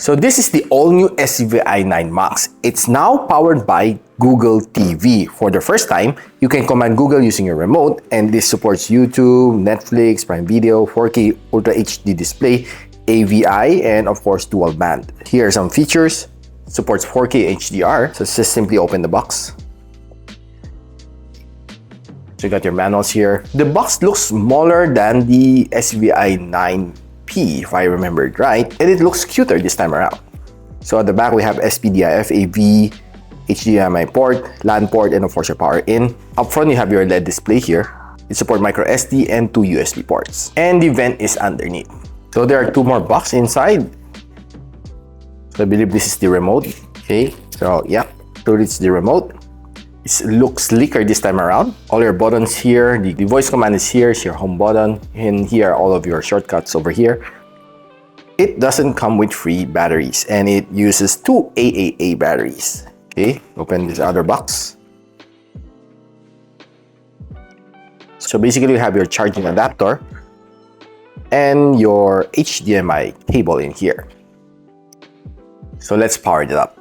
So this is the all-new SVI 9 Max. It's now powered by Google TV. For the first time, you can command Google using your remote, and this supports YouTube, Netflix, Prime Video, 4K Ultra HD display, AVI, and of course dual band. Here are some features. Supports 4K HDR, so just simply open the box. So you got your manuals here. The box looks smaller than the SVI 9P, if I remembered right, and it looks cuter this time around. So at the back, we have SPDIF, AV, HDMI port, LAN port, and of course your power in. Up front, you have your LED display here. It supports micro SD and 2 USB ports. And the vent is underneath. So there are 2 more boxes inside. So I believe this is the remote. Okay, so yeah, so it's the remote. It looks sleeker this time around. All your buttons here, the voice command is here, it's your home button, and here are all of your shortcuts over here. It doesn't come with free batteries, and it uses 2 AAA batteries. Okay, open this other box. So basically you have your charging adapter and your HDMI cable in here. So let's power it up.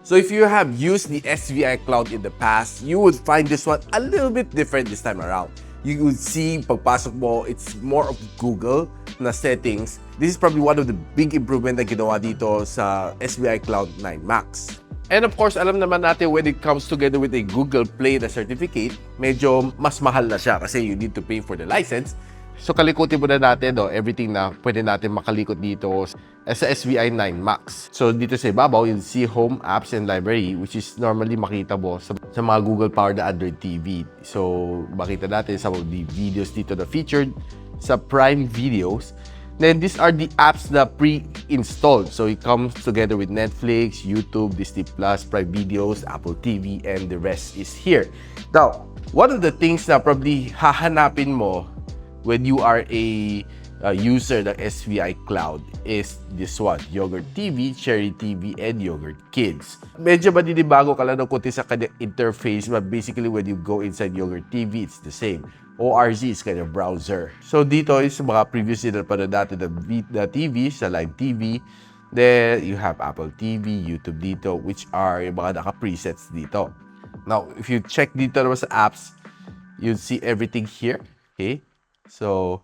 So if you have used the SVI Cloud in the past, you would find this one a little bit different this time around. You would see, pagpasok mo, it's more of Google na settings. This is probably one of the big improvement na ginawa dito sa SVI Cloud 9 Max. And of course, alam naman natin when it comes together with a Google Play na certificate, medyo mas mahal na siya kasi you need to pay for the license. So kalikutin muna natin everything na pwede natin makalikot dito sa SVI 9 Max. So dito sa ibabaw, you'll see Home, Apps, and Library, which is normally makita mo sa mga Google-powered Android TV. So makita natin some of the videos dito na featured sa Prime Videos. Then these are the apps na pre-installed. So it comes together with Netflix, YouTube, Disney+, Prime Videos, Apple TV, and the rest is here. Now, one of the things na probably hahanapin mo when you are a user ng SVI Cloud is this one, Yogurt TV, Cherry TV, and Yogurt Kids. Medyo madinibago ka lang ng kunti sa kanyang interface, but basically when you go inside Yogurt TV, it's the same. ORZ is kind of browser. So dito is mga previously na panood natin na TV, sa live TV. Then you have Apple TV, YouTube dito, which are yung mga naka-presets dito. Now, if you check dito naman sa apps, you'll see everything here. Okay? So,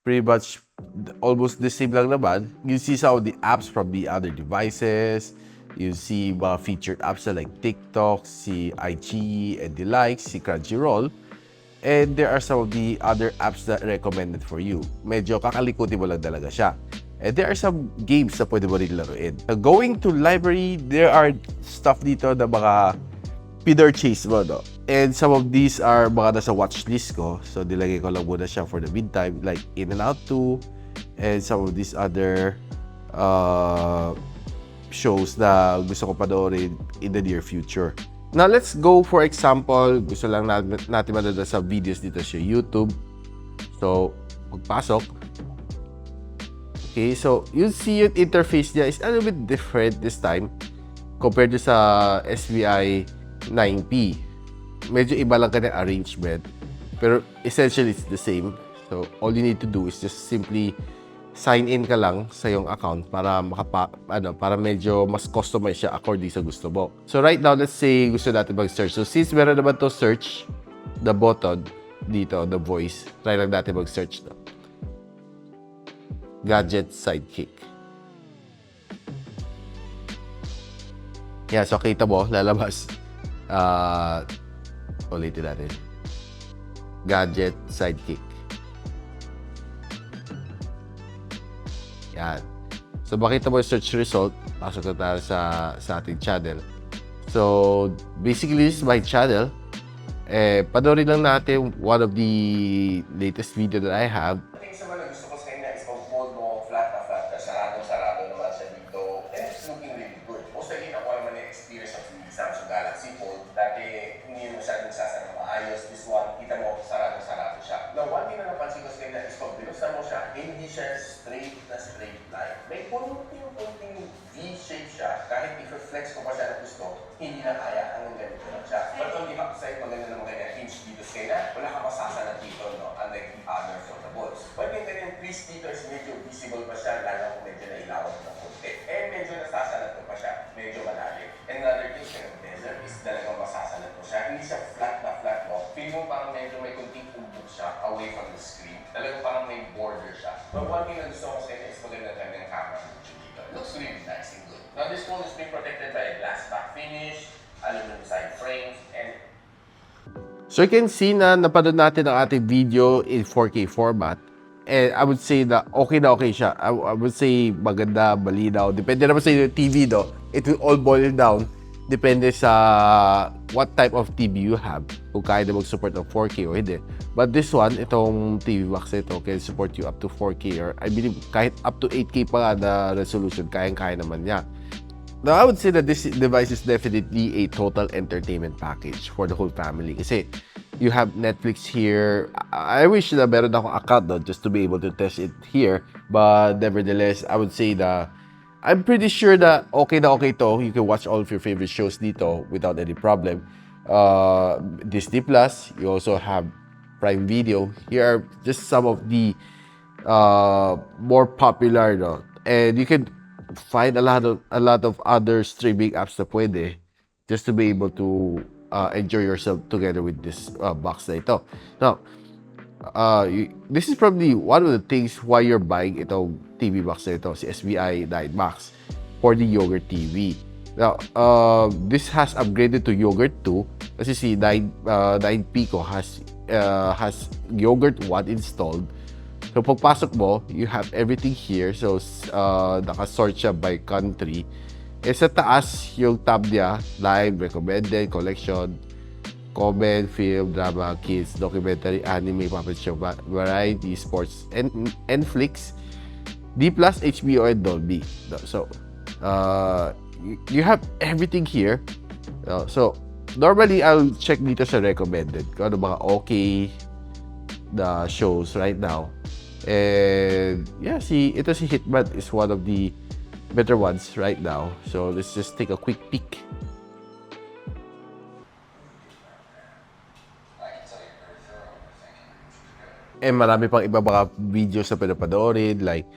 pretty much almost the same lang naman. You see some of the apps from the other devices. You see mga featured apps like TikTok, si iQIYI and the likes, si Crunchyroll. And there are some of the other apps that recommended for you. Medyo kakalikutin mo lang talaga siya. And there are some games na pwede mo rin laruin. Going to library, there are stuff dito na mga pinurchase mo, no? And some of these are mga nasa watchlist ko. So, nilagay ko lang muna siya for the meantime. Like In and Out 2 and some of these other shows na gusto ko panoorin in the near future. Now, let's go for example. Gusto lang natin manood sa videos dito sa YouTube. So, pagpasok. Okay, so you'll see yung interface niya is a little bit different this time compared to sa SVI 9P. Medyo iba lang kanyang arrangement, pero essentially it's the same. So all you need to do is just simply sign in ka lang sa iyong account para para medyo mas customize siya according sa gusto mo. So right now, let's say gusto natin mag-search. So since meron naman to search, the button dito, the voice, try lang natin mag-search na. Gadget Sidekick. Yeah, so kita mo, lalabas. Ulitin natin. Gadget Sidekick. Yan. So, makita mo yung search result. Pasok na tayo sa ating channel. So, basically, this is my channel. Panoorin lang natin one of the latest video that I have. Sa mga gusto ko sa kanya is pag-fold mo flat na, saradong-sarado naman siya dito. And it's looking really good. Most again, ako naman yung experience of the Samsung Galaxy Fold. Dati, hindi mo masyadong sasara maayos. This one, kita mo, saradong-sarado siya. Now, one thing na napansin ko sa kanya is pag binusta mo siya, hindi siya straight line. May punting V-shape siya. Kahit i-flex ko pa siya na gusto, hindi na kaya. Hanggang ganito lang siya. But on the least dito is medyo visible pa siya, lalo kung medyo nailawan ng konti. Eh, medyo nasasalat ko pa siya, medyo malalim. Another thing sa bezel is talagang masasalat ko siya. Hindi siya flat na flat, no? Feel mo parang medyo may kunting umbok siya away from the screen. Talagang parang may border siya. But one thing na gusto ko sa inyo is maganda tayo ng camera dito. It looks really nice and good. Now, this phone is being protected by a glass back finish, aluminum side frames, and So you can see na napanood natin ang ating video in 4K format. And I would say na okay siya. I would say maganda, malinaw. Depende naman sa TV do. It will all boil down. Depende sa what type of TV you have. Kung kaya na mag-support ng 4K o hindi. But this one, itong TV box ito, can support you up to 4K or I believe kahit up to 8K pa nga na resolution, kayang-kaya naman niya. Now, I would say that this device is definitely a total entertainment package for the whole family. Kasi you have Netflix here. I wish na meron akong account no, just to be able to test it here. But nevertheless, I would say that I'm pretty sure that okay to. You can watch all of your favorite shows dito without any problem. Disney Plus. You also have Prime Video. Here are just some of the more popular, no? And you can find a lot of other streaming apps na pwede just to be able to enjoy yourself together with this box na ito. Now, this is probably one of the things why you're buying itong TV box na ito, si SVI 9 Max for the Yogurt TV. Now, this has upgraded to Yogurt 2 kasi si 9 Pico has Yogurt 1 installed. So, pagpasok mo, you have everything here. So, nakasort siya by country. Eh, sa taas, yung tab niya, live, recommended, collection, comment, film, drama, kids, documentary, anime, puppet show, variety, sports, and flicks, D+, HBO, and Dolby. So, you have everything here. So, normally, I'll check dito sa recommended. Kung ano mga okay the shows right now. And yeah, ito si Hitman is one of the better ones right now. So let's just take a quick peek. And marami pang iba mga videos na pinapanoorin like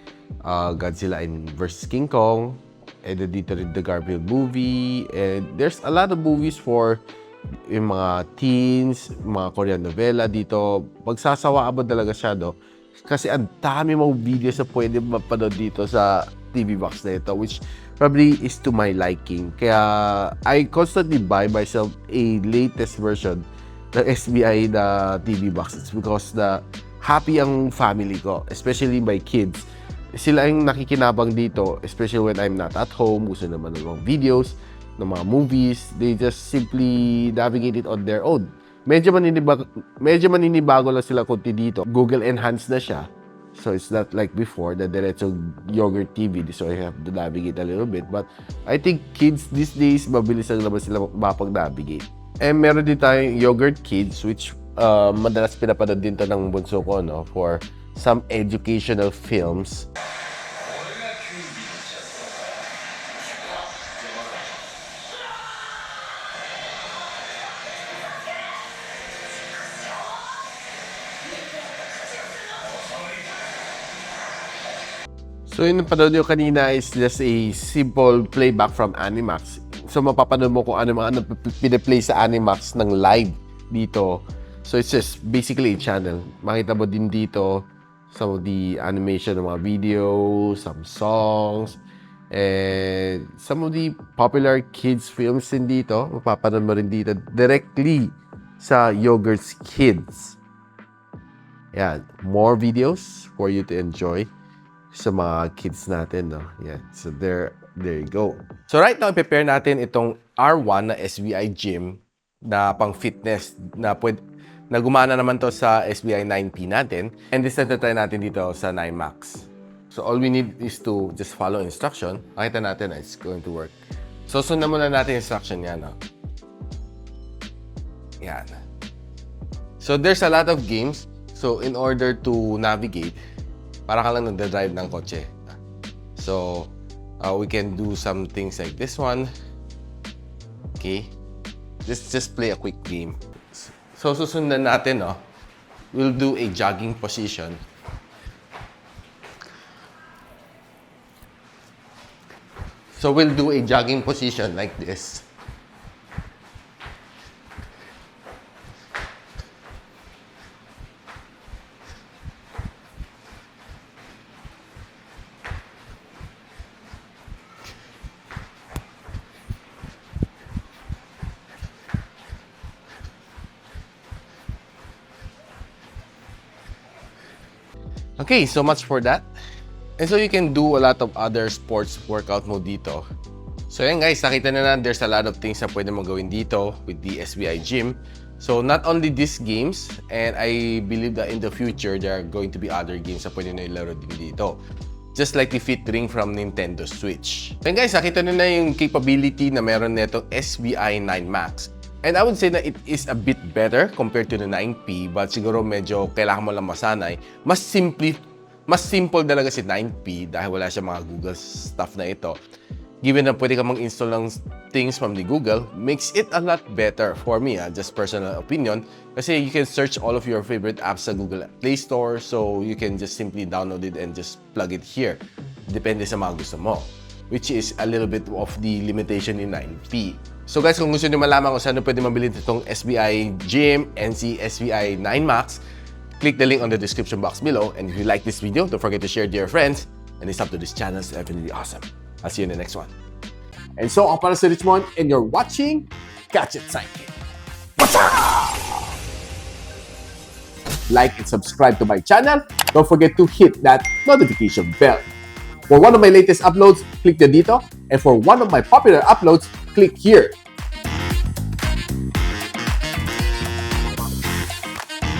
Godzilla vs. King Kong. And then dito rin the Garfield movie. And there's a lot of movies for yung mga teens, mga Korean novela dito. Magsasawaan mo talaga siya, no? Kasi ang dami mong videos na pwede mapanood dito sa TV box na ito, which probably is to my liking. Kaya I constantly buy myself a latest version ng SVI na TV box. It's because happy ang family ko, especially my kids. Sila yung nakikinabang dito, especially when I'm not at home, gusto naman ng mga videos, ng mga movies, they just simply navigate it on their own. Medyo maninibago lang sila konti dito. Google enhanced na siya. So it's not like before, the diretso Yogurt TV. So I have to navigate a little bit. But I think kids these days, mabilis lang naman sila mapag-navigate. And meron din tayong Yogurt Kids, which madalas pinapanood din to ng bunso ko, no? For some educational films. So yung napanood nyo kanina is just a simple playback from Animax. So mapapanood mo kung ano mga pinaplay sa Animax ng live dito. So it's just basically a channel. Makita mo din dito some of the animation ng mga videos, some songs, and some of the popular kids films din dito. Mapapanood mo rin dito directly sa Yogurt's Kids. Yan, more videos for you to enjoy sa mga kids natin, no? Yeah. So there you go. So right now, prepare natin itong R1 na SVI gym na pang fitness na gumana naman to sa SVI 9P natin. And this na try natin dito sa 9 Max. So all we need is to just follow instruction. Makita natin na it's going to work. So sundan muna natin instruction yan, no? Yan. So there's a lot of games. So in order to navigate, para ka lang nagda-drive ng kotse. So, we can do some things like this one. Okay. Just play a quick game. So, susundan natin, no? We'll do a jogging position. So we'll do a jogging position like this. Okay, so much for that. And so you can do a lot of other sports workout mo dito. So yan guys, nakita na there's a lot of things na pwede mong gawin dito with the SVI gym. So not only these games, and I believe that in the future, there are going to be other games na pwede na ilaro din dito. Just like the Fit Ring from Nintendo Switch. Then guys, nakita na yung capability na meron netong SVI 9 Max. And I would say na it is a bit better compared to the 9P, but siguro medyo kailangan mo lang masanay. Mas simple talaga si 9P dahil wala siya mga Google stuff na ito. Given na pwede ka mag-install ng things from the Google, makes it a lot better for me, just personal opinion. Kasi you can search all of your favorite apps sa Google Play Store, so you can just simply download it and just plug it here. Depende sa mga gusto mo, which is a little bit of the limitation in 9P. So guys, kung gusto niyo malaman kung saan pwede mabili itong SVI Gym and si SVI 9 Max, click the link on the description box below. And if you like this video, don't forget to share to your friends. And it's up to this channel, it's definitely awesome. I'll see you in the next one. And so, ako para si Richmond, and you're watching Gadget Sidekick. What's up? Like and subscribe to my channel. Don't forget to hit that notification bell. For one of my latest uploads, click the dito. And for one of my popular uploads, click here.